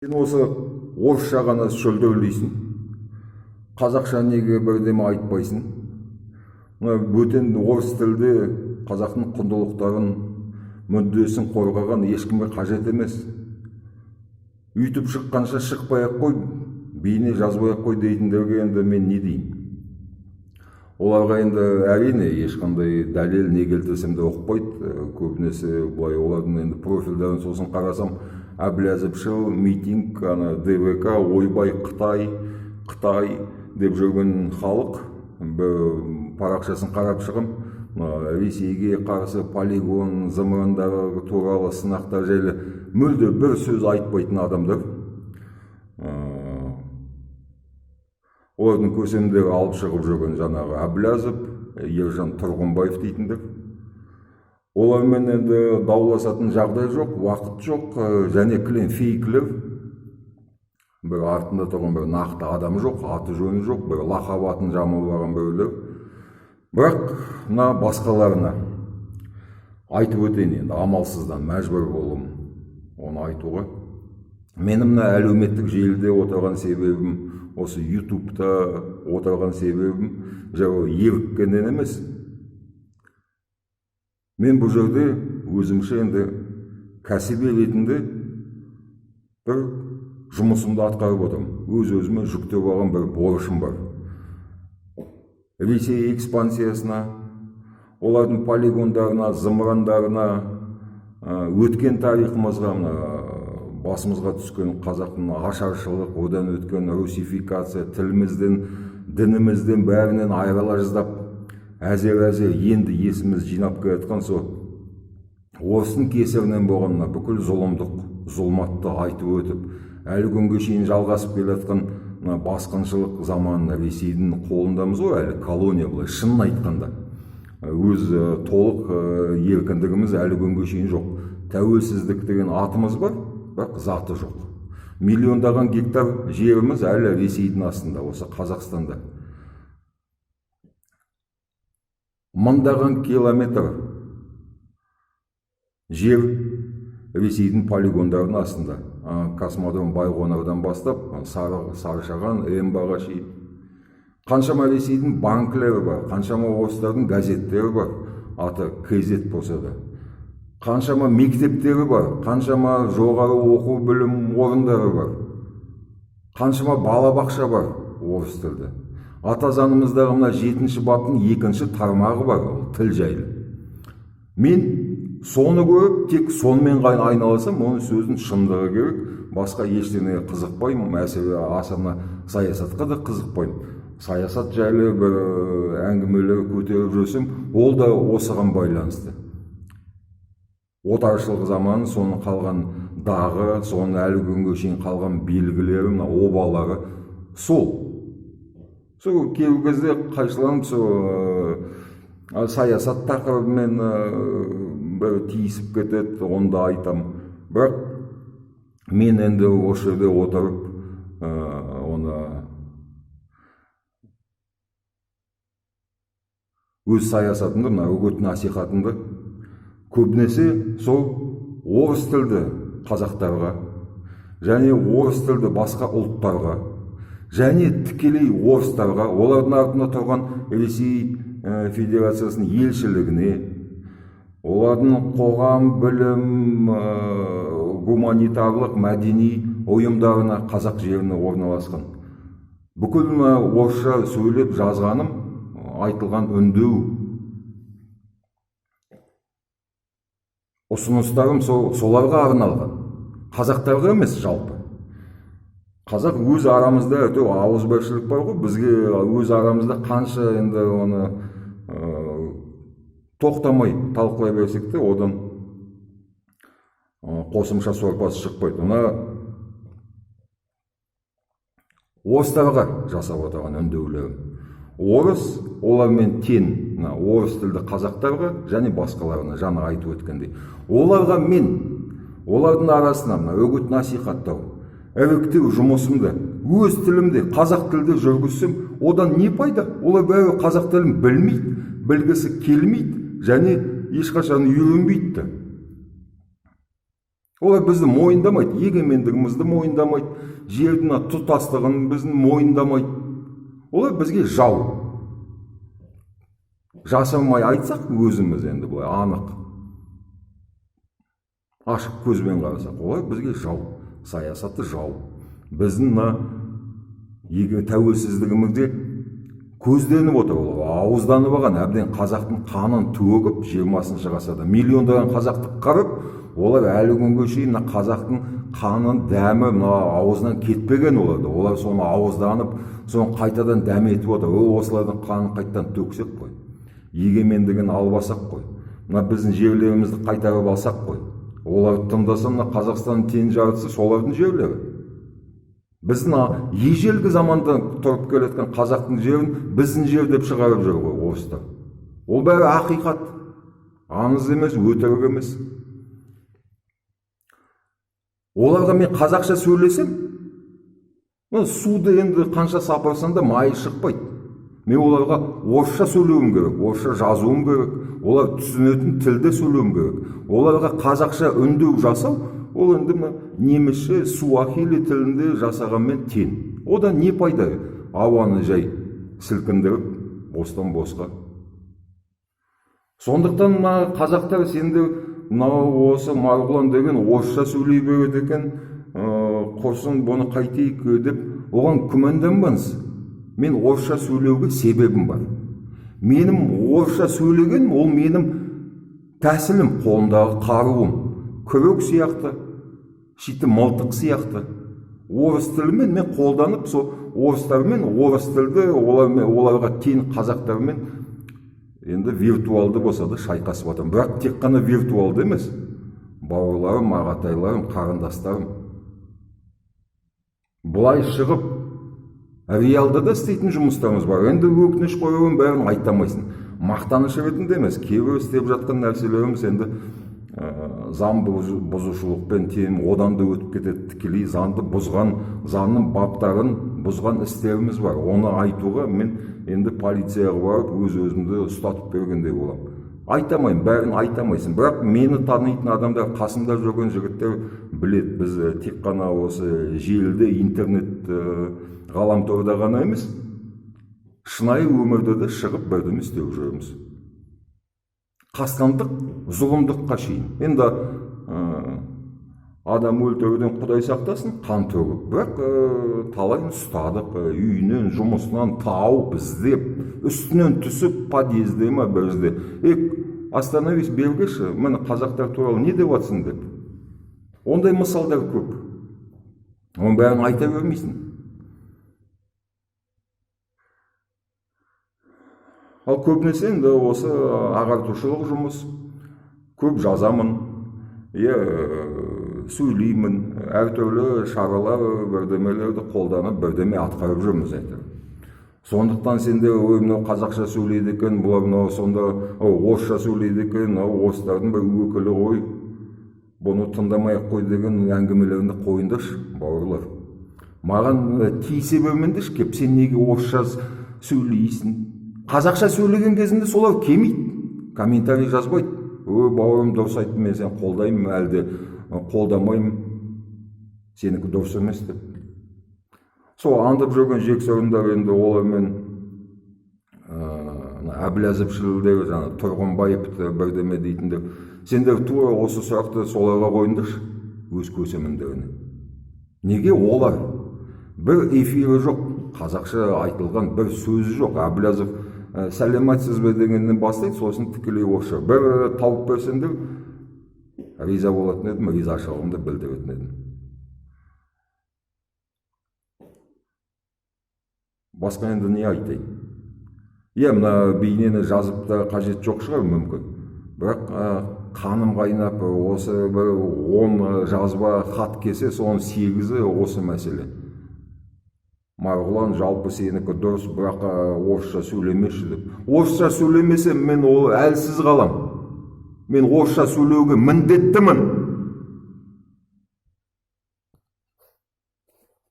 Сен осы орысша ғана шөлдеулейсің. Қазақша неге бірдеме айтпайсың? Мына бөтен орыс тілді қазақтың құндылықтарын, мүддесін қорғаған ешкімге қажет емес. Үйтіп шыққанша шықпай-ақ қой, бейне жазбай-ақ қой дейтіндерге енді мен не деймін? Оларға енді әрине ешқандай дәлел не келтірсем де оқпайды. Көбінесе былай олардың енді профильдерін сосын қарасам, Әблязовшыл, митинг, ДВК, ойбай Қытай деп жүрген халық. Парақшасын қарап шығым, Ресейге қарсы полигон, зымырандары туралы сынақтар жайлы мүлде бір сөз айтпайтын адамдар. Олардың көсемдері алып шығып жүрген жаңағы Әблязов, Ержан Тұрғынбаев дейтіндер. Олармен енді дауласатын жағдай жоқ, уақыт жоқ, және кілең фейклер. Бір артында тұрған бір нақты адам жоқ, аты жөні жоқ, бір лақап атын жамылған біреулер. Бірақ мына басқаларына айтып өтейін енді, амалсыздан мәжбүр болым оны айтуға. Менің мына әлеуметтік желіде отырған себебім, осы ютубта отырған себебім жау еріккеннен емес. Мен бұл жерде өзімше енді кәсіби ретінде бір жұмысымды атқарып отырмын. Өз-өзіме жүктеп алған бір борышым бар. Ресей экспансиясына, олардың полигондарына, зымырандарына, өткен тарихымызға, басымызға түскен қазақтың ашаршылық, одан өткен русификация, тілімізден, дінімізден бәрінен айырыла жаздап, әзер енді есіміз жинап келатқан сол орыстың кесірінен болған бүкіл зұлымдық, зұлматты айтып өтіп, әлі күнге шейін жалғасып келатқан басқыншылық заманында Ресейдің қолындамыз ғой, әлі колония былай шынын айтқанда. Өз толық еркіндігіміз әлі күнге шейін жоқ. Тәуелсіздік деген атымыз бар, бірақ заты жоқ. Миллиондаған гектар жеріміз әлі Ресейдің астында, осы Қазақстанда. Мыңдаған километр жер Ресейдің полигондарының астында. Космодром Байқоңырдан бастап, Сарышаған, Эмбаға шейін. Қаншама Ресейдің банкілері бар, қаншама орыстардың газеттері бар, аты кезет болса да. Қаншама мектептері бар, қаншама жоғары оқу білім орындары бар. Қаншама балабақша бар орыс тілді. Ата заңымыздағы мына 7-ші баптың 2-ші тармағы бар, тіл жайлы. Мен соны көріп, тек сонымен айналасам, оның сөздің шындығы керек, басқа ештеңеге қызықпаймын, мәселе асырына саясатқа да қызықпаймын. Саясат жайлы бір әңгімелер көтеріп жүрсем, ол да осыған байланысты. Отаршылық заманы, соның қалған дағы, соның әлі күнге шейін қалған белгілері, обалары сол. Сол кейбір кезде қайшыланып, саясат тақырыбымен бір тиісіп кетеді, оны да айтам. Бірақ мен енді осы жерде отырып, оны өз саясатымды, үгіт насихатымды көбінесе сол орыс тілді қазақтарға және орыс тілді басқа ұлттарға және тікелей орыстарға, олардың артында тұрған Ресей Федерациясының елшілігіне, олардың қоғам, білім, гуманитарлық, мәдени ұйымдарына, қазақ жеріне орналасқан. Бүкіл орысша сөйлеп жазғаным, айтылған үндеу, ұсыныстарым соларға арналған. Қазақтарға емес жалпы. Қазақ өз арамызда ауызбіршілік бар ғой, бізге өз арамызда қанша енді оны тоқтамай талқылай берсек те, одан қосымша сорпасы шықпайды. Орыстарға жасап отырған үндеулерім. Орыс, олармен тең, орыс тілді қазақтарға және басқаларына, жаңа айтып өткендей. Оларға мен, олардың арасына үгіт насихаттау, іріктеу жұмысымды өз тілімде, қазақ тілде жүргізсем, одан не пайда? Олар бәрі қазақ тілін білмейді, білгісі келмейді және ешқашан үйренбейді. Олар бізді мойындамайды, егемендігімізді мойындамайды, жердің тұтастығын біздің мойындамайды. Олар бізге жау. Жасырмай айтсақ өзіміз енді былай анық, ашық көзбен қарасақ, олар бізге жау, саясаты жау. Біздің тәуелсіздігімізде көзденіп отыр, ауызданып алған әбден қазақтың қанын төгіп 20 ғасырда миллиондаған қазақты қырып, олар әлі күнге шейін қазақтың қанын дәмі ауыздан кетпеген оларды. Олар соны ауызданып, соны қайтадан дәм етіп отыр. Осылардың қанын қайтадан төксек қой, егемендігін албасақ қой, біздің жерлерімізді қайтарып алсақ қой. Олар тыңдаса, Қазақстанның тең жартысы солардың жерлері. Біздің ежелгі заманда тұрып келеткен қазақтың жерін біздің жер деп шығарып жүр ғой орыстар. Ол бәрі ақиқат, аңыз емес, өтірік емес. Оларға мен қазақша сөйлесем, суды енді қанша сапырсам да майы шықпайды. Мен оларға орысша сөйлеуім керек, орысша жазуым керек, олар түсінетін тілде сөйлеуім керек. Оларға қазақша үндеу жасау, ол енді немісше суахили тілінде жасағанмен тең. Одан не пайда? Ауаны жай сілкіндіріп, бостан босқа. Сондықтан қазақтар сенде осы Марғұлан деген орысша сөйлей береді екен, құрсын бұны қайтейік деп, оған күмәнданбаңыз. Мен орысша сөйлеуге себебім бар. Менің орысша сөйлеген, ол менің тәсілім, қолымдағы қаруым. Күрек сияқты, мылтық сияқты. Орыс тілімен мен қолданып, сол орыстармен, орыс тілді оларға тең қазақтармен енді виртуалды болса да шайқасып жатырмын. Бірақ тек қана виртуалды емес. Бауырларым, ағатайларым, қарындастарым. Бұлай шығып, реалды да істейтін жұмыстарымыз бар. Енді өкініш қоюын бәрін айтамайсың. Мақтаныш ретінде емес, кейбір істеп жатқан нәрселеріміз енді заң бұзушылықпен тең одан да өтіп кетеді. Тікелей заңды бұзған, заңның баптарын бұзған істеріміз бар. Оны айтуға мен енді полицияға барып өз-өзімді ұстатып бергендей боламын. Айтамайын, бәрін айтамайсың. Бірақ мені танитын адамдар, қасымда жүрген жігіттер біледі. Біз тек қана осы желіде, интернет ғаламторда ғана емес, шынайы өмірде де шығып бірдеме істеп жүрміз. Қастандық, зұлымдыққа шейін. Енді адам өлтіруден Құдай сақтасын, қан төгіп. Бірақ талайын ұстадық, үйінен, жұмысынан тауып, іздеп, үстінен түсіп, подъезде ма бірізде. Остановись, бергеші, мені қазақтар туралы не деп жатсың деп. Ондай мысалдар көп. Оның бәрін айта бермейсің. Ал көбінесе енді осы ағартушылық жұмыс, көп жазамын, сөйлеймін, әртүрлі шаралар, бірдемелерді қолданып, бірдеме атқарып жүрміз айтыр. Сондықтан сенде мынау қазақша сөйлейді екен, бұлар мынау сонда орысша сөйлейді екен, орыстардың бір өкілі ғой, бұны тыңдамай-ақ қой деген әңгімелерді қойыңдаршы, бауырлар. Маған тиісе бермеңдерші кеп, сен неге орысша сөйлейсің? Қазақша сөйлеген кезінде солар кемейді, комментарий жазбайды. Бауырым дұрыс айтты, мен сен қолдаймын, әлде қолдамаймын, сенікі дұрыс емес деп. Сол андып жүрген жексұрындар енді олармен Әбіләзовшілдер, Тұрғынбаевты бірдеме дейтіндер. Сендер тура осы сұрақты соларға қойыңдаршы, өз көсеміндеріне. Неге олар? Бір эфирі жоқ, қазақша айтылған бір сөзі жоқ. Әбіләзов сәлеметсіз бе дегеннен бастайды, сосын тікелей орысша. Бір тауып берсеңдер, риза болатын едім, ризашылығымды білдіретін едім. Басқа енді не айтайын? Мына бейнені жазып та қажет жоқ шығар мүмкін. Бірақ қаным қайнап, осы бір 10 жазба хат келсе, соның 8-і осы мәселе. Марғұлан, жалпы сенікі дұрыс, бірақ орысша сөйлемеші деп. Орысша сөйлемесем, мен ол әлсіз қалам. Мен орысша сөйлеуге міндеттімін.